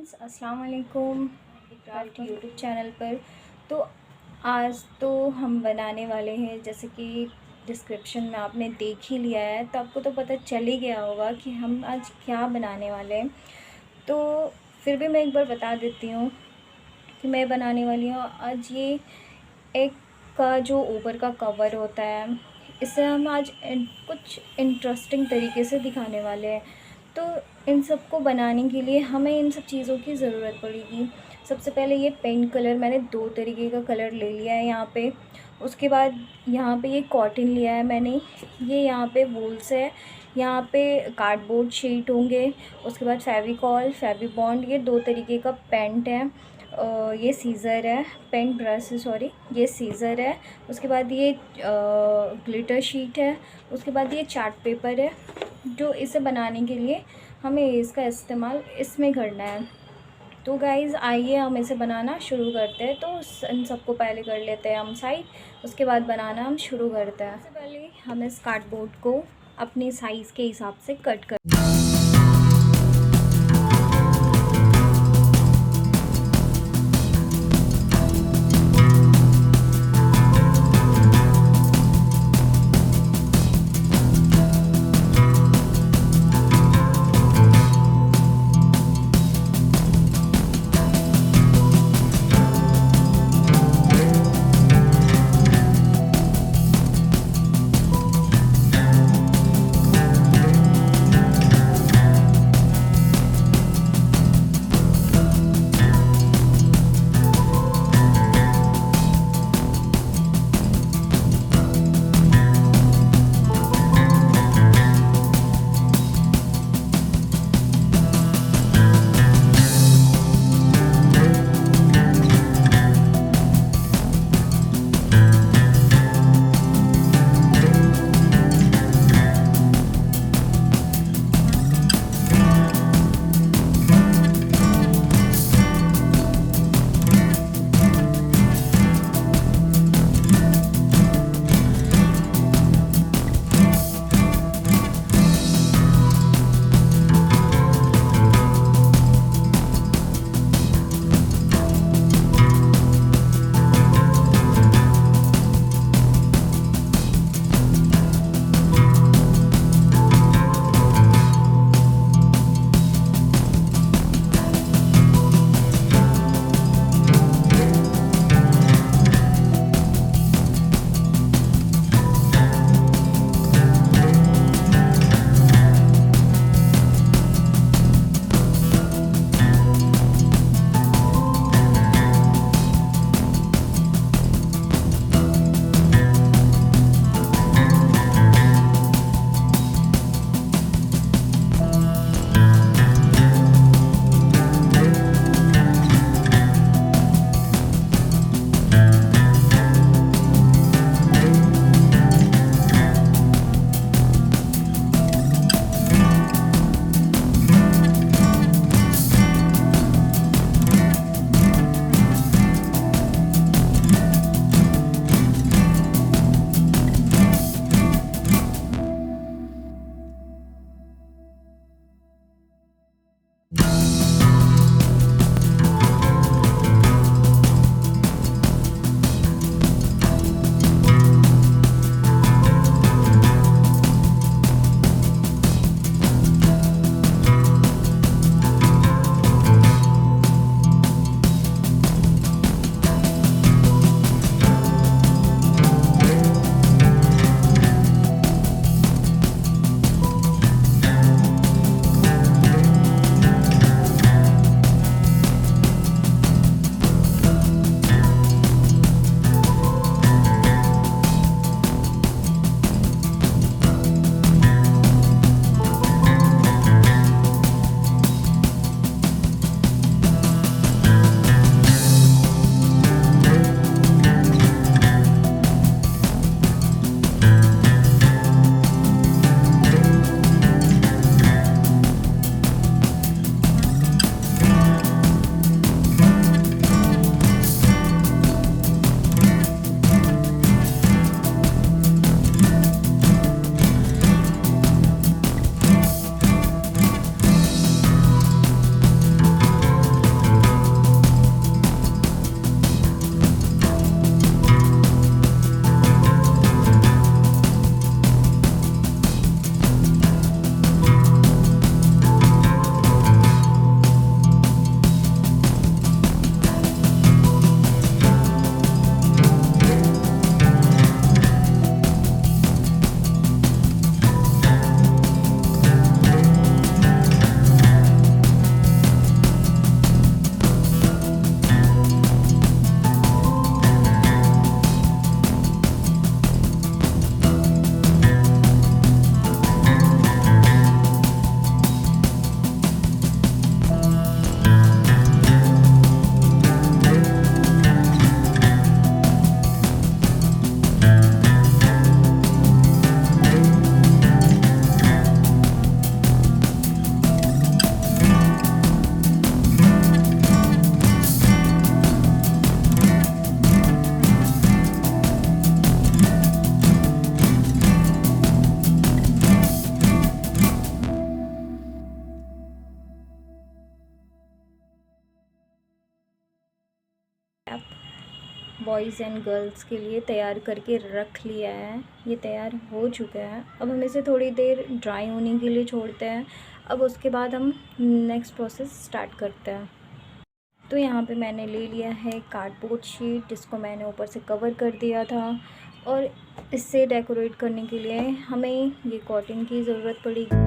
Friends, अस्सलाम वालेकुम। Craft YouTube channel पर तो आज तो हम बनाने वाले हैं, जैसे कि डिस्क्रिप्शन में आपने देख ही लिया है तो आपको तो पता चल ही गया होगा कि हम आज क्या बनाने वाले हैं। तो फिर भी मैं एक बार बता देती हूँ कि मैं बनाने वाली हूँ आज ये एग का जो ऊपर का कवर होता है, इसे हम आज कुछ इंटरेस्टिंग तरीके से दिखाने वाले हैं। तो इन सब को बनाने के लिए हमें इन सब चीज़ों की ज़रूरत पड़ेगी। सबसे पहले ये पेंट कलर, मैंने 2 तरीके का कलर ले लिया है यहाँ पे। उसके बाद यहाँ पे ये कॉटन लिया है मैंने, ये यहाँ पे वूल्स है, यहाँ पे कार्डबोर्ड शीट होंगे। उसके बाद फेविकॉल, फेविबॉन्ड, ये 2 तरीके का पेंट है। ये सीज़र है, पेंट ब्रश है, सॉरी, ये सीज़र है। उसके बाद ये ग्लिटर शीट है। उसके बाद ये चार्ट पेपर है, जो इसे बनाने के लिए हमें इसका इस्तेमाल इसमें करना है। तो गाइज़ आइए हम इसे बनाना शुरू करते हैं। तो इन सबको पहले कर लेते हैं हम साइड, उसके बाद बनाना हम शुरू करते हैं। सबसे पहले हम इस कार्डबोर्ड को अपनी साइज़ के हिसाब से कट कर बॉयज़ एंड गर्ल्स के लिए तैयार करके रख लिया है। ये तैयार हो चुका है। अब हम इसे थोड़ी देर ड्राई होने के लिए छोड़ते हैं। अब उसके बाद हम नेक्स्ट प्रोसेस स्टार्ट करते हैं। तो यहाँ पे मैंने ले लिया है कार्डबोर्ड शीट, जिसको मैंने ऊपर से कवर कर दिया था, और इससे डेकोरेट करने के लिए हमें ये कॉटन की ज़रूरत पड़ेगी।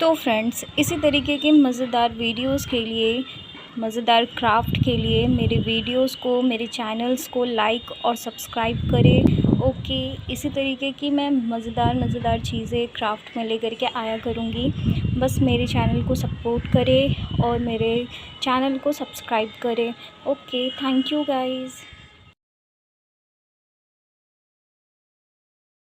तो फ्रेंड्स, इसी तरीके के मज़ेदार वीडियोस के लिए, मज़ेदार क्राफ्ट के लिए मेरे वीडियोस को, मेरे चैनल्स को लाइक और सब्सक्राइब करें। ओके, इसी तरीके की मैं मज़ेदार चीज़ें क्राफ्ट में लेकर के आया करूँगी। बस मेरे चैनल को सपोर्ट करें और मेरे चैनल को सब्सक्राइब करें। Okay, thank you guys.